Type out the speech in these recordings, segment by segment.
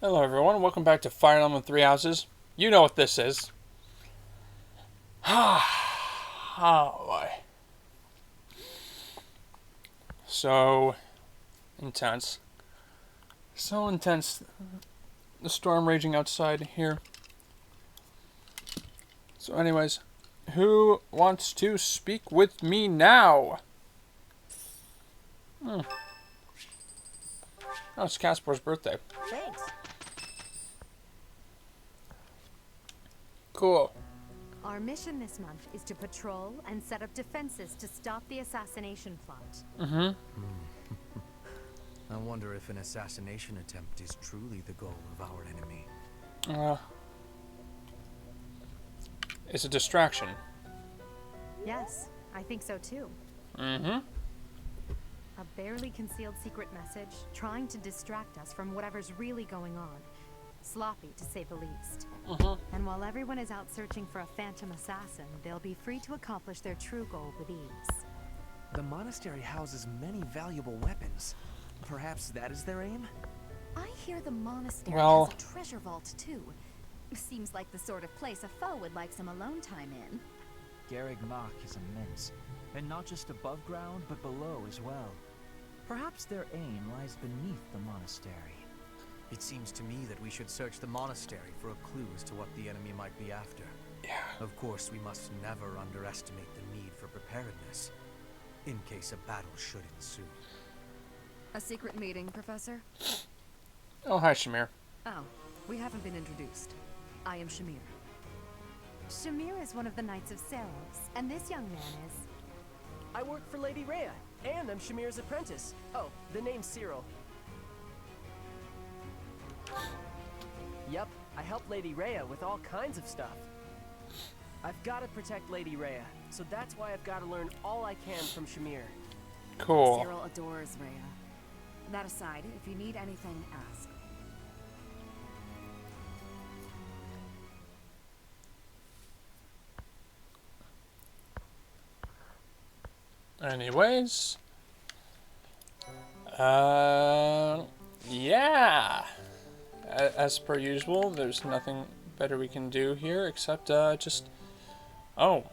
Hello everyone, welcome back to Fire Emblem Three Houses. You know what this is. Oh boy. So intense. So intense. The storm raging outside here. So anyways, who wants to speak with me now? Oh, it's Casper's birthday. Thanks. Cool. Our mission this month is to patrol and set up defenses to stop the assassination plot. I wonder if an assassination attempt is truly the goal of our enemy. It's a distraction. Yes, I think so too. A barely concealed secret message trying to distract us from whatever's really going on. Sloppy, to say the least. And while everyone is out searching for a phantom assassin, they'll be free to accomplish their true goal with ease. The monastery houses many valuable weapons. Perhaps that is their aim? I hear the monastery Well- has a treasure vault too. Seems like the sort of place a foe would like some alone time in. Garreg Mach is immense, and not just above ground, but below as well. Perhaps their aim lies beneath the monastery. It seems to me that we should search the monastery for a clue as to what the enemy might be after. Yeah. Of course, we must never underestimate the need for preparedness, in case a battle should ensue. A secret meeting, Professor? Oh, hi, Shamir. Oh, we haven't been introduced. I am Shamir. Shamir is one of the Knights of Saros, and this young man is... I work for Lady Rhea, and I'm Shamir's apprentice. Oh, the name's Cyril. Yep, I help Lady Rhea with all kinds of stuff. I've got to protect Lady Rhea, so that's why I've got to learn all I can from Shamir. Cool. Cyril adores Rhea. That aside, if you need anything, ask. Anyways. Yeah. As per usual, there's nothing better we can do here except, just... Oh.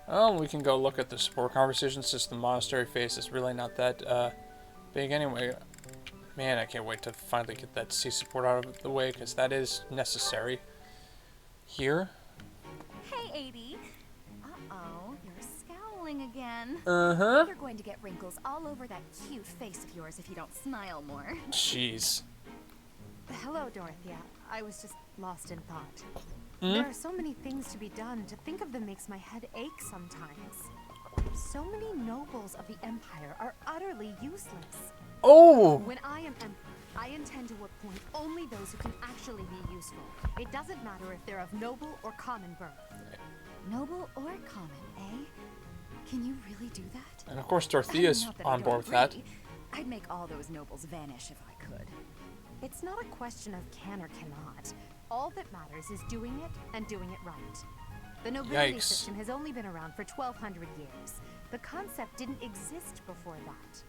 Well, we can go look at the support conversation since the monastery face is really not that, big anyway. Man, I can't wait to finally get that C support out of the way, because that is necessary. Here. Hey, 80. Uh-oh, you're scowling again. Uh-huh. You're going to get wrinkles all over that cute face of yours if you don't smile more. Jeez. Hello, Dorothea. I was just lost in thought. There are so many things to be done. To think of them makes my head ache sometimes. So many nobles of the Empire are utterly useless. Oh! When I am emperor, I intend to appoint only those who can actually be useful. It doesn't matter if they're of noble or common birth. Noble or common, eh? Can you really do that? And of course Dorothea's Not that I on don't board with that. agree. I'd make all those nobles vanish if I could. It's not a question of can or cannot. All that matters is doing it and doing it right. The nobility Yikes. system has only been around for 1,200 years. The concept didn't exist before that.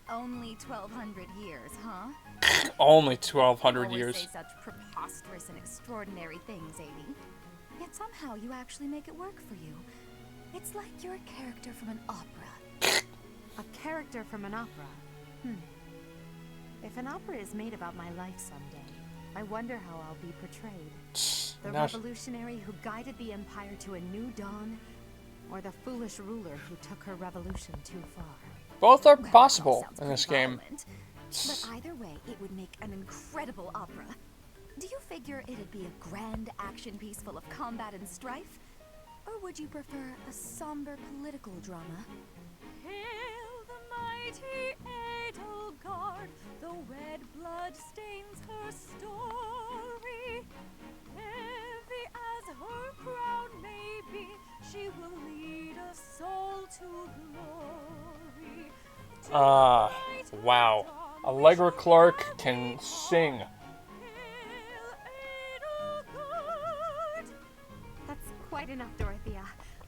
Only 1,200 years, huh? Only 1,200 Always years. say such preposterous and extraordinary things, Amy. Yet somehow you actually make it work for you. It's like you're a character from an opera. A character from an opera. If an opera is made about my life someday, I wonder how I'll be portrayed. The Now revolutionary who guided the empire to a new dawn, or the foolish ruler who took her revolution too far. both are Well, that all possible sounds in this pretty game. violent. But either way, it would make an incredible opera. Do you figure it'd be a grand action piece full of combat and strife? Or would you prefer a somber political drama? Hail the mighty Edelgard, the red blood stains her story. Heavy as her crown may be, she will lead us all to glory. Wow. Allegra Clark can sing. Hail Edelgard. That's quite enough, Dorothea.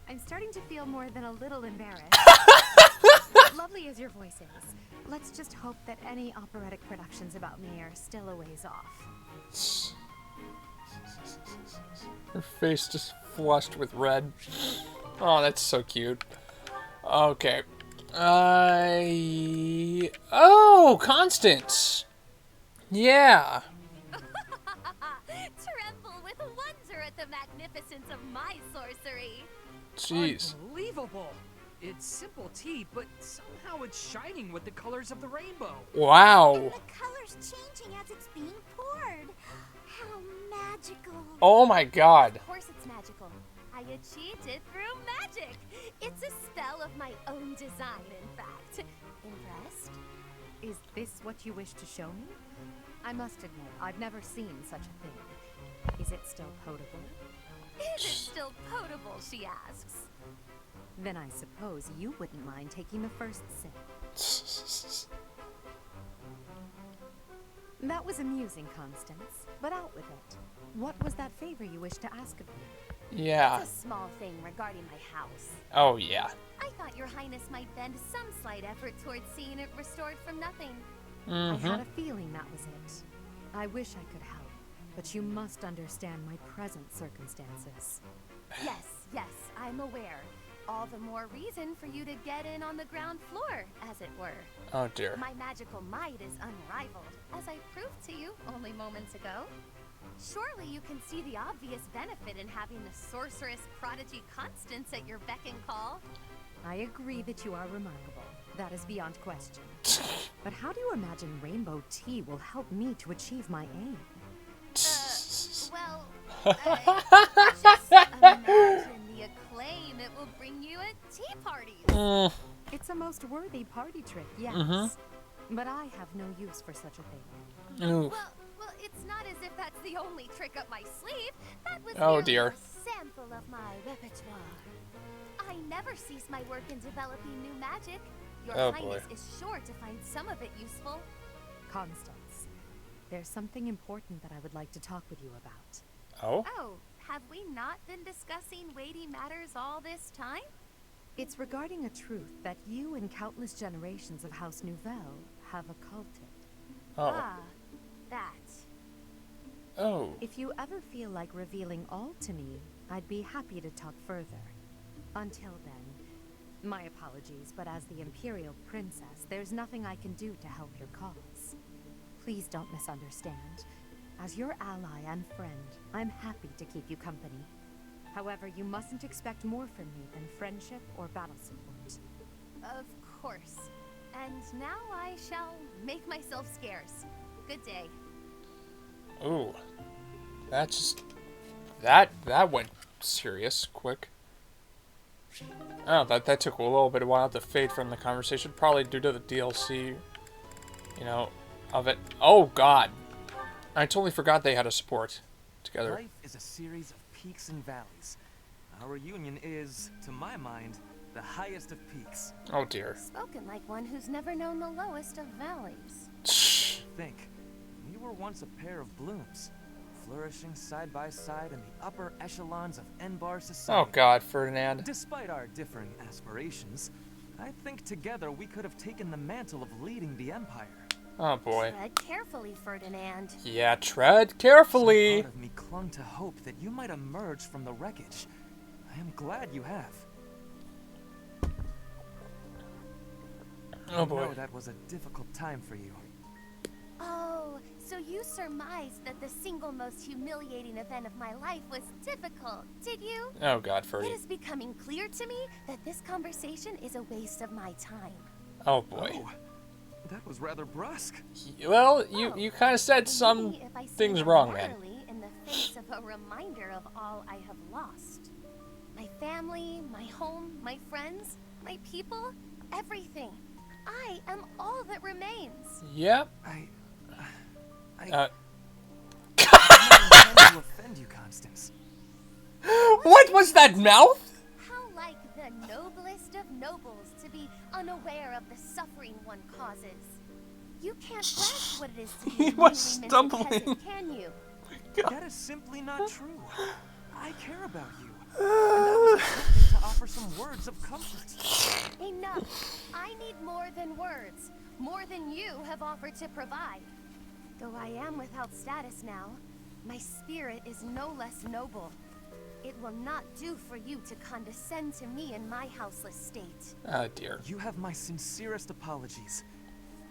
I'm starting to feel more than a little embarrassed. Lovely as your voice is, let's just hope that any operatic productions about me are still a ways off. Her face just flushed with red. Oh, that's so cute. Okay. Oh, Constance. Yeah. Tremble with wonder at the magnificence of my sorcery. Jeez. Unbelievable! It's simple tea, but somehow it's shining with the colors of the rainbow. Wow. The color's changing as it's being poured. How magical. Oh my god. Of course it's magical. I achieved it through magic. It's a spell of my own design, in fact. Impressed? Is this what you wish to show me? I must admit, I've never seen such a thing. Is it still potable? Is it still potable, she asks. Then I suppose you wouldn't mind taking the first sip. That was amusing, Constance, but out with it. What was that favor you wished to ask of me? Yeah. It's a small thing regarding my house. Oh yeah. I thought your highness might bend some slight effort towards seeing it restored from nothing. I had a feeling that was it. I wish I could help, but you must understand my present circumstances. Yes, I'm aware. All the more reason for you to get in on the ground floor, as it were. Oh dear. My magical might is unrivaled, as I proved to you only moments ago. Surely you can see the obvious benefit in having the sorceress prodigy Constance at your beck and call. I agree that you are remarkable. That is beyond question. But how do you imagine rainbow tea will help me to achieve my aim? Just imagine the acclaim it will bring you at tea parties. It's a most worthy party trick, yes. But I have no use for such a thing. Ooh. Well, it's not as if that's the only trick up my sleeve. That was Oh, merely dear. a sample of my repertoire. I never cease my work in developing new magic. Your Oh, highness boy. is sure to find some of it useful. Constance, there's something important that I would like to talk with you about. Oh? Oh, have we not been discussing weighty matters all this time? It's regarding a truth that you and countless generations of House Nouvelle have occulted. Oh. Ah, that. Oh. If you ever feel like revealing all to me, I'd be happy to talk further. Until then, my apologies, but as the Imperial Princess, there's nothing I can do to help your cause. Please don't misunderstand. As your ally and friend, I'm happy to keep you company. However, you mustn't expect more from me than friendship or battle support. Of course. And now I shall make myself scarce. Good day. Ooh. That just... That went serious, quick. Oh, that took a little bit of a while to fade from the conversation. Probably due to the DLC, you know, of it. Oh, God. I totally forgot they had a support together. Life is a series of peaks and valleys. Our union is, to my mind, the highest of peaks. Oh, dear. Spoken like one who's never known the lowest of valleys. Think, we were once a pair of blooms, flourishing side by side in the upper echelons of Enbar society. Oh, God, Ferdinand. Despite our differing aspirations, I think together we could have taken the mantle of leading the Empire. Oh, boy. Tread carefully, Ferdinand. Yeah, tread carefully. Some part of me clung to hope that you might emerge from the wreckage. I am glad you have. Oh, I boy. know that was a difficult time for you. Oh, so you surmised that the single most humiliating event of my life was difficult, did you? Oh, God, It Ferdy. is becoming clear to me that this conversation is a waste of my time. Oh, boy. Oh, that was rather brusque. Well, you kind of said some Maybe if I say things them wrong, man. morally in the face of a reminder of all I have lost. My family, my home, my friends, my people, everything. I am all that remains. Yep. I Uh, didn't intend to offend you, Constance. what was that mouth? How like the noblest of nobles to be unaware of the suffering one causes. You can't grasp what it is to be He a was newly minted stumbling. peasant, can you? That is simply not true. I care about you. And I was expecting to offer some words of comfort. Enough. I need more than words. More than you have offered to provide. Though I am without status now, my spirit is no less noble. It will not do for you to condescend to me in my houseless state. Oh dear. You have my sincerest apologies.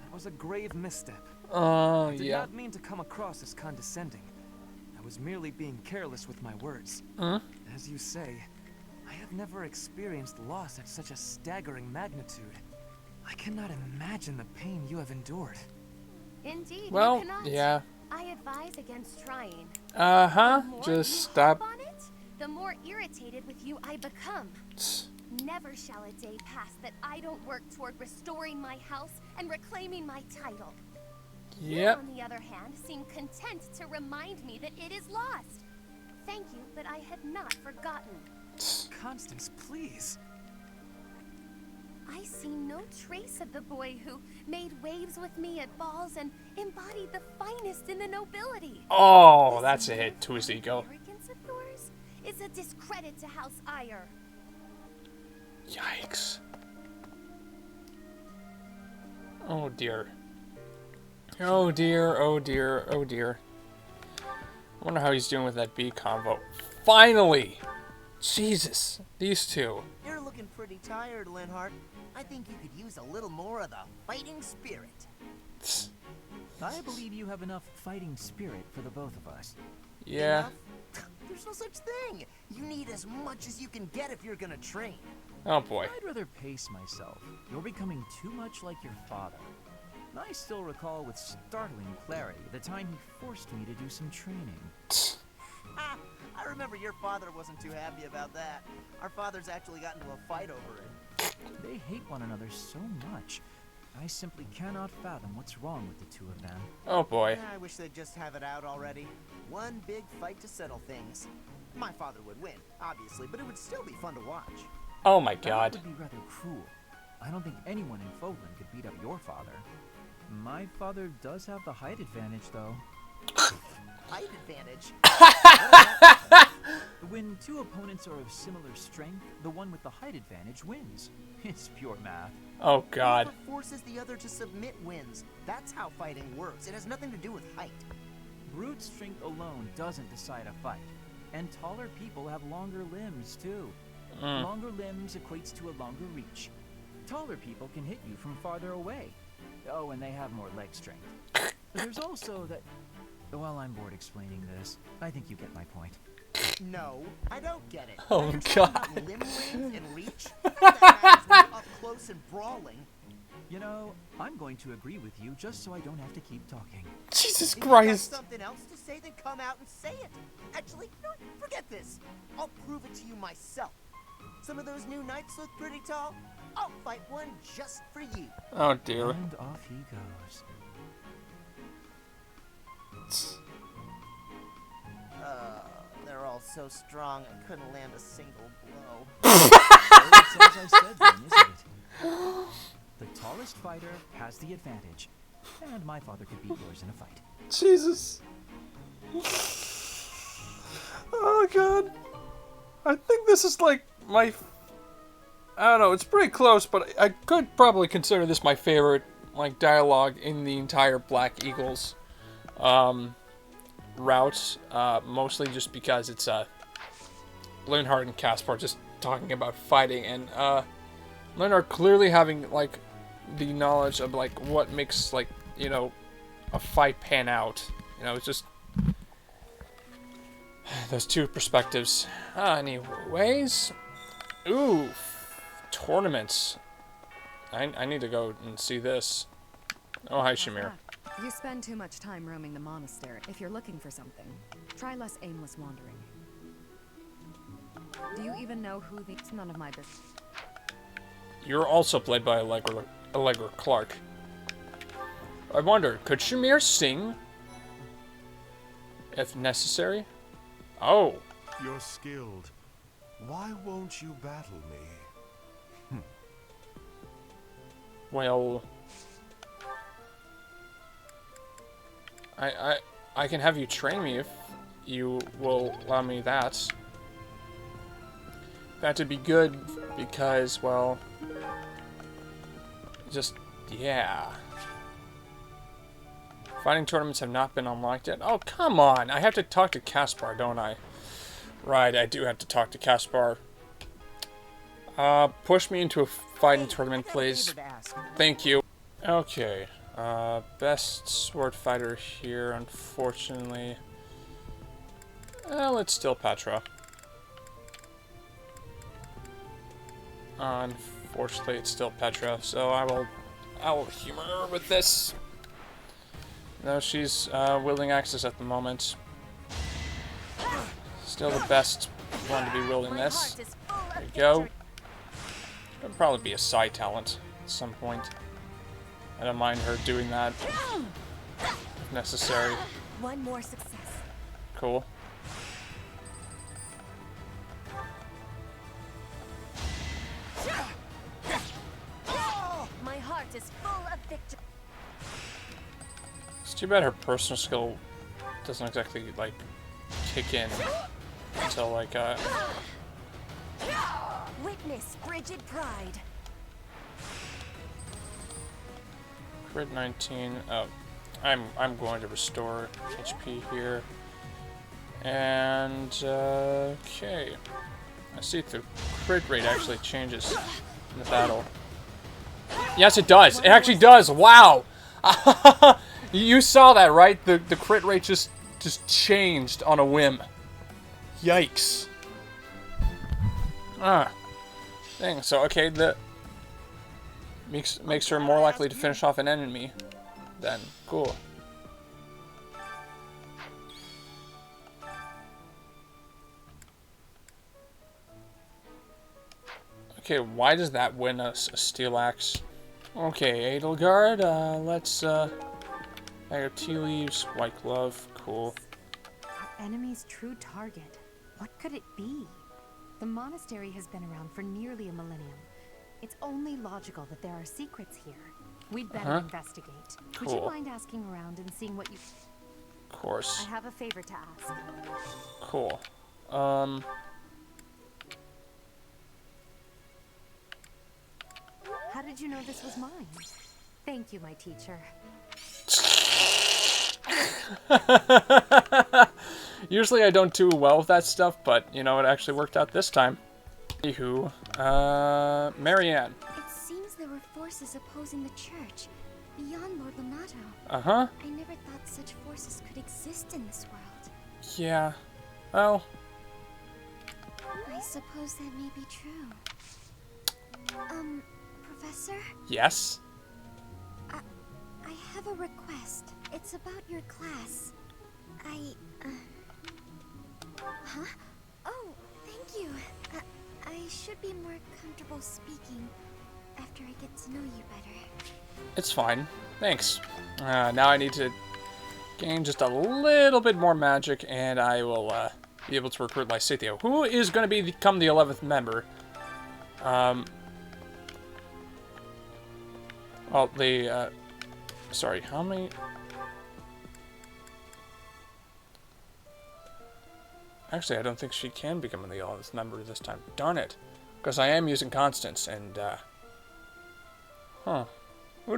That was a grave misstep. Oh, I did yeah. not mean to come across as condescending. I was merely being careless with my words. As you say, I have never experienced loss at such a staggering magnitude. I cannot imagine the pain you have endured. Indeed, Well, you cannot. yeah. I advise against trying. Uh-huh. The more Just you stop. harp on it, the more irritated with you I become. Never shall a day pass that I don't work toward restoring my house and reclaiming my title. You, Yep. on the other hand, seem content to remind me that it is lost. Thank you, but I had not forgotten. Constance, please. I see no trace of the boy who made waves with me at balls and embodied the finest in the nobility. Oh, This that's a hit to mere his ego. arrogance of yours is a discredit to House Ire. Yikes. Oh dear. Oh dear, oh dear, oh dear. I wonder how he's doing with that B convo. Finally! Jesus, these two. You're looking pretty tired, Linhart. I think you could use a little more of the fighting spirit. I believe you have enough fighting spirit for the both of us. Yeah. Enough? There's no such thing. You need as much as you can get if you're gonna train. Oh boy. I'd rather pace myself. You're becoming too much like your father. I still recall with startling clarity the time he forced me to do some training. Ah, I remember your father wasn't too happy about that. Our fathers actually got into a fight over it. They hate one another so much. I simply cannot fathom what's wrong with the two of them. Oh boy. I wish they'd just have it out already. One big fight to settle things. My father would win, obviously, but it would still be fun to watch. Oh my That god. would be rather cruel. I don't think anyone in Fogland could beat up your father. My father does have the height advantage, though. Height advantage? When two opponents are of similar strength, the one with the height advantage wins. It's pure math. Oh god. Whoever forces the other to submit wins. That's how fighting works. It has nothing to do with height. Brute strength alone doesn't decide a fight. And taller people have longer limbs, too. Longer limbs equates to a longer reach. Taller people can hit you from farther away. Oh, and they have more leg strength. There's also that... Well, I'm bored explaining this. I think you get my point. No, I don't get it. Oh, Now you're talking God. about limb length and reach? That matters when you're up close and brawling. You know, I'm going to agree with you just so I don't have to keep talking. Jesus If you got Christ. something else to say, then come out and say it. Actually, you know what? Forget this. I'll prove it to you myself. Some of those new knights look pretty tall. I'll fight one just for you. Oh dear. And off he goes. They're all so strong, I couldn't land a single blow. Well, it's as I said then, isn't it? The tallest fighter has the advantage. And my father could beat yours in a fight. Jesus. Oh god. I think this is like my... I don't know, it's pretty close, but I could probably consider this my favorite, like, dialogue in the entire Black Eagles route. Mostly just because it's Linhart and Caspar just talking about fighting, and Linhart clearly having, like, the knowledge of, like, what makes, like, you know, a fight pan out. You know, it's just those two perspectives. Anyways, ooh, tournaments. I need to go and see this. Oh, hi, Shamir. You spend too much time roaming the monastery. If you're looking for something, try less aimless wandering. Do you even know who the... It's none of my business. You're also played by Allegra Clark. I wonder, could Shamir sing? If necessary? Oh. You're skilled. Why won't you battle me? Well... I can have you train me if you will allow me that. That'd be good because, well, just, yeah. Fighting tournaments have not been unlocked yet. Oh, come on! I have to talk to Caspar, don't I? Right, I do have to talk to Caspar. Push me into a fighting tournament, please. Thank you. Okay. Best sword fighter here, unfortunately. Well, it's still Petra. Unfortunately, it's still Petra, so I will humor her with this. No, she's wielding axes at the moment. Still the best one to be wielding this. There you go. It'll probably be a side talent at some point. I don't mind her doing that if necessary. One more success. Cool. My heart is full of victory. It's too bad her personal skill doesn't exactly, like, kick in until, like, Witness frigid pride. Crit 19. Oh, I'm going to restore HP here. And okay. I see the crit rate actually changes in the battle. Yes, it does. It actually does. Wow. You saw that, right? The crit rate just changed on a whim. Yikes. Dang. So okay, the makes her more likely to finish off an enemy. Then cool. Okay, why does that win us a steel axe? Okay, Edelgard, let's, I got tea leaves, white glove, cool. Our enemy's true target. What could it be? The monastery has been around for nearly a millennium. It's only logical that there are secrets here. We'd better investigate. Cool. Would you mind asking around and seeing what you... Of course. I have a favor to ask. Cool. How did you know this was mine? Thank you, my teacher. Usually I don't do well with that stuff, but, you know, it actually worked out this time. Anywho, Marianne. It seems there were forces opposing the church, beyond Lord Lonato. Uh-huh. I never thought such forces could exist in this world. Yeah. Well. I suppose that may be true. Professor? Yes? I have a request. It's about your class. Huh? Oh, thank you. I should be more comfortable speaking after I get to know you better. It's fine. Thanks. Now I need to gain just a little bit more magic, and I will be able to recruit Lysithea, who is going to become the 11th member. Well, sorry, how many... Actually, I don't think she can become the 11th member this time. Darn it. Because I am using Constance, and, Who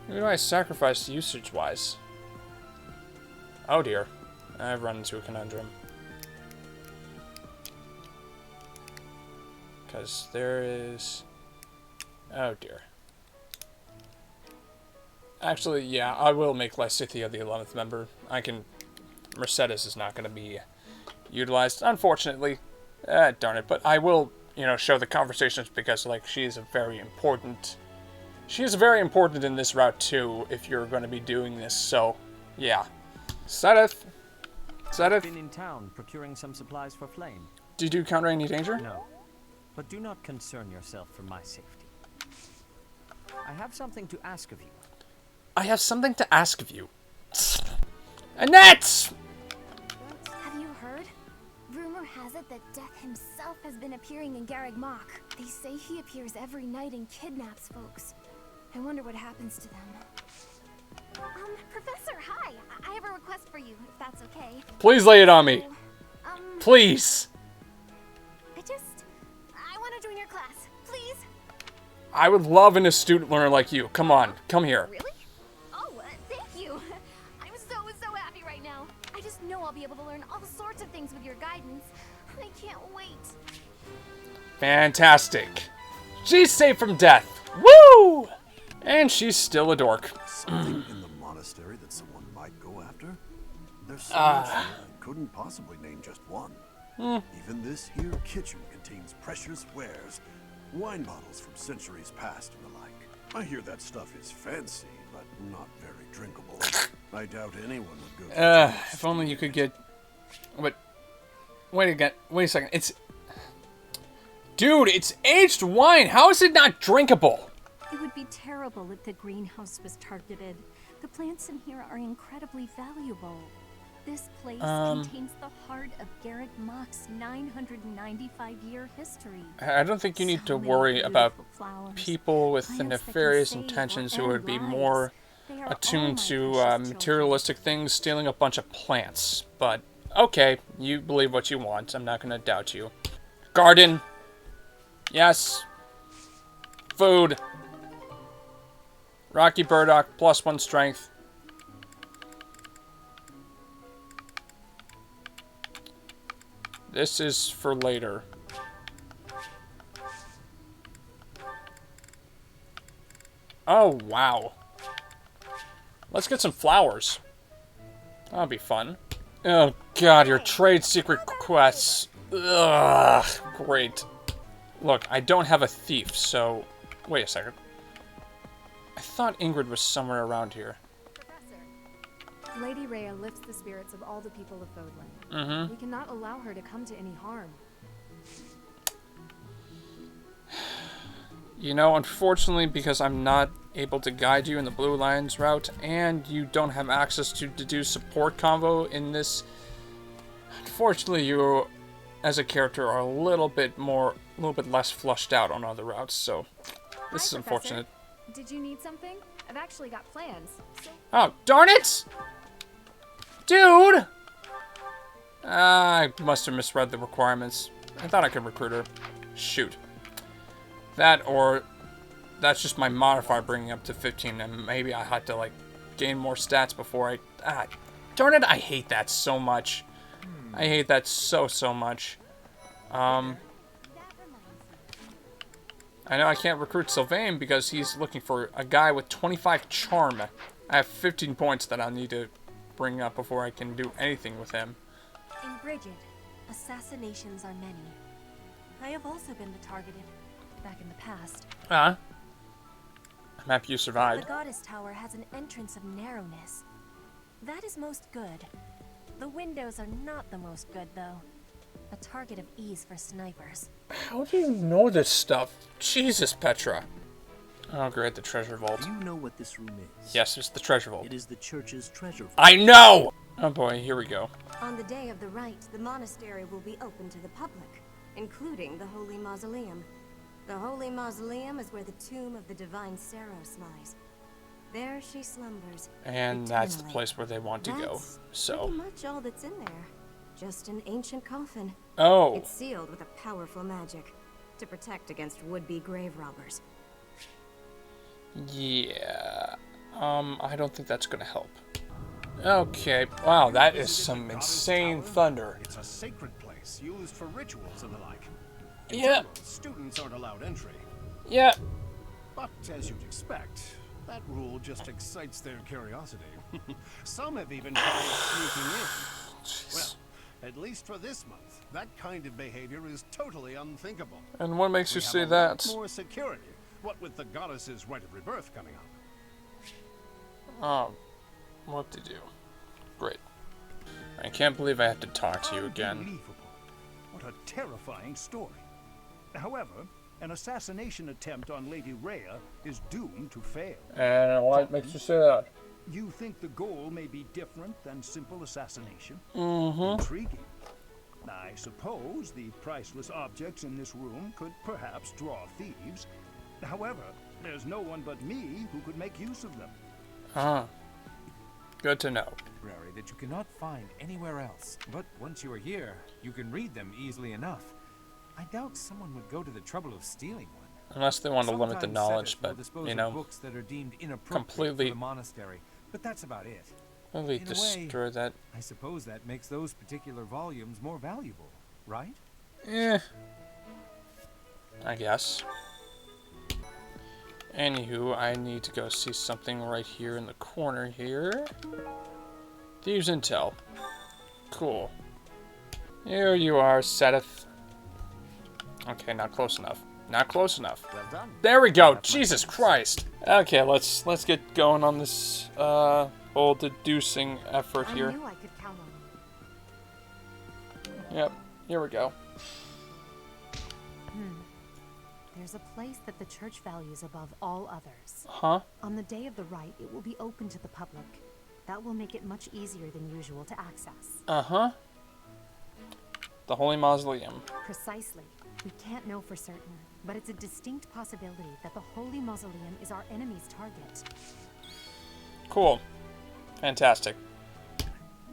do I sacrifice usage-wise? Oh dear. I've run into a conundrum. Because there is... Oh dear. Actually, yeah, I will make Lysithea the 11th member. Mercedes is not going to be utilized, unfortunately. Darn it, but I will, you know, show the conversations because, like, she is very important in this route, too, if you're going to be doing this, so, yeah. Sedith? I've been in town procuring some supplies for Flame. Do you do counter any danger? No, but do not concern yourself for my safety. I have something to ask of you. I have something to ask of you. Annette! Have you heard? Rumor has it that Death himself has been appearing in Garreg Mach. They say he appears every night and kidnaps folks. I wonder what happens to them. Professor, hi! I have a request for you, if that's okay. Please lay it on me. Please. I want to join your class. Please. I would love an astute learner like you. Come on, come here. Really? Oh, thank you. I'm so happy right now. I just know I'll be able to learn all sorts of things with your guidance. I can't wait. Fantastic. She's safe from death. Woo! And she's still a dork. Something in the monastery that someone might go after? There's so much here, I couldn't possibly name just one. Even this here kitchen contains precious wares, wine bottles from centuries past and the like. I hear that stuff is fancy, but not very drinkable. I doubt anyone would go to If only you could get... Wait a second. Dude, it's aged wine. How is it not drinkable? It would be terrible if the greenhouse was targeted. The plants in here are incredibly valuable. This place contains the heart of Garrett Mock's 995-year history. I don't think you need to worry about people with nefarious intentions who would be more attuned to materialistic things stealing a bunch of plants. But, okay, you believe what you want. I'm not going to doubt you. Garden. Yes. Food. Rocky Burdock, +1 strength. This is for later. Oh, wow. Let's get some flowers. That'll be fun. Oh, God, your trade secret quests. Ugh, great. Look, I don't have a thief, so... Wait a second. I thought Ingrid was somewhere around here. Professor, Lady Rhea lifts the spirits of all the people of Fodland. Mm-hmm. We cannot allow her to come to any harm. You know, unfortunately, because I'm not able to guide you in the Blue Lions route, and you don't have access to do support combo in this, unfortunately, you, as a character, are a little bit less flushed out on other routes, so this is unfortunate. Did you need something? I've actually got plans. Oh, darn it! Dude! I must have misread the requirements. I thought I could recruit her. Shoot. That, or that's just my modifier bringing up to 15, and maybe I had to, like, gain more stats before I... darn it, I hate that so much. I hate that so much. I know I can't recruit Sylvain because he's looking for a guy with 25 charm. I have 15 points that I'll need to bring up before I can do anything with him. In Bridget, assassinations are many. I have also been the targeted back in the past. I'm happy you The survived. Goddess Tower has an entrance of narrowness. That is most good. The windows are not the most good, though. A target of ease for snipers. How do you know this stuff? Jesus, Petra. Oh, great, the treasure vault. Do you know what this room is? Yes, it's the treasure vault. It is the church's treasure vault. I know! Oh boy, here we go. On the day of the rite, the monastery will be open to the public, including the Holy Mausoleum. The Holy Mausoleum is where the tomb of the divine Saros lies. There she slumbers. And that's the place where they want to go. That's So. pretty much all that's in there. Just an ancient coffin. Oh. It's sealed with a powerful magic to protect against would-be grave robbers. Yeah. I don't think that's gonna help. Okay. Wow, that is some insane thunder. It's a sacred place used for rituals and the like. In Yeah. general, students aren't allowed entry. Yeah. But as you'd expect, that rule just excites their curiosity. Some have even tried sneaking in. Well, at least for this month, that kind of behavior is totally unthinkable. And what makes you We say have a lot that? more security. What with the goddess's rite of rebirth coming up. What to do? Great. I can't believe I have to talk to you again. Unbelievable. What a terrifying story. However, an assassination attempt on Lady Rhea is doomed to fail. And what makes you say that? You think the goal may be different than simple assassination? Mm-hmm. Intriguing. I suppose the priceless objects in this room could perhaps draw thieves. However, there's no one but me who could make use of them. Good to know. That you cannot find anywhere else. But once you are here, you can read them easily enough. I doubt someone would go to the trouble of stealing one. Unless they want to limit the knowledge, but you know, books that are deemed completely for the monastery. But that's about it. Completely destroy that. I suppose that makes those particular volumes more valuable, right? Eh. I guess. Anywho, I need to go see something right here in the corner here. Thieves Intel. Cool. Here you are, Seth. Okay, not close enough. Not close enough. Well done. There we go. Jesus Christ. Okay, let's get going on this whole deducing effort here. I knew I could count on you. Yep. Here we go. There's a place that the church values above all others. Huh? On the day of the rite, it will be open to the public. That will make it much easier than usual to access. Uh-huh. The Holy Mausoleum. Precisely. We can't know for certain, but it's a distinct possibility that the Holy Mausoleum is our enemy's target. Cool. Fantastic.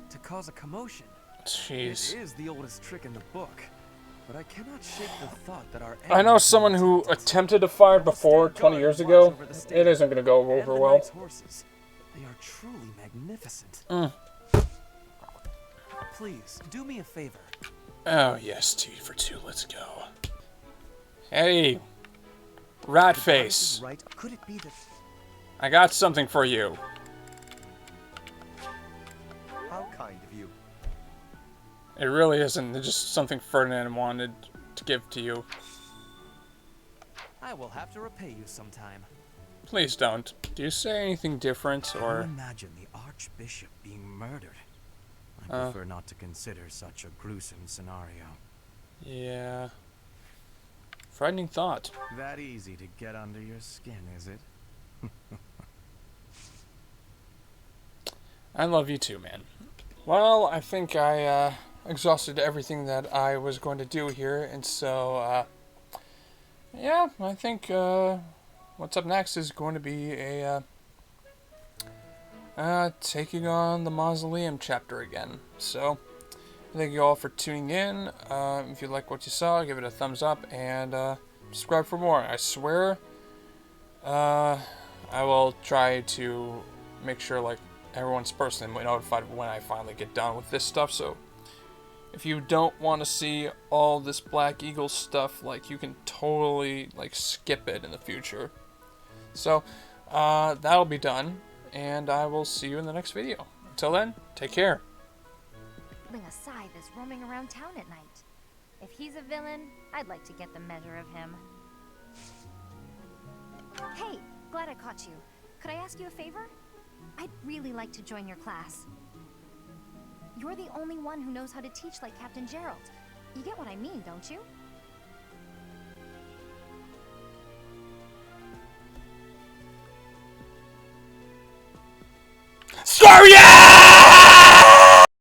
To cause a commotion. Jeez. It is the oldest trick in the book, but I cannot shake the thought that our I know someone who attempted to fire before 20 years ago. It isn't going to go over well. They are truly magnificent. Please, do me a favor. Oh, yes, 2 for 2. Let's go. Hey, rat face. Right. Could it be that... I got something for you. How kind of you. It really isn't. It's just something Ferdinand wanted to give to you. I will have to repay you sometime. Please don't. Do you say anything different, or... Imagine the Archbishop being murdered. I prefer not to consider such a gruesome scenario. Yeah. Frightening thought. That easy to get under your skin, is it? I love you too, man. Well, I think I exhausted everything that I was going to do here, and so, yeah, I think what's up next is going to be a taking on the Mausoleum chapter again. So, thank you all for tuning in. If you like what you saw, give it a thumbs up and subscribe for more. I swear, I will try to make sure like everyone's personally notified when I finally get done with this stuff. So, if you don't want to see all this Black Eagle stuff, like you can totally like skip it in the future. So, that'll be done. And I will see you in the next video. Until then, take care. A scythe is roaming around town at night. If he's a villain, I'd like to get the measure of him. Hey, glad I caught you. Could I ask you a favor? I'd really like to join your class. You're the only one who knows how to teach like Captain Gerald. You get what I mean, don't you? Scorpion!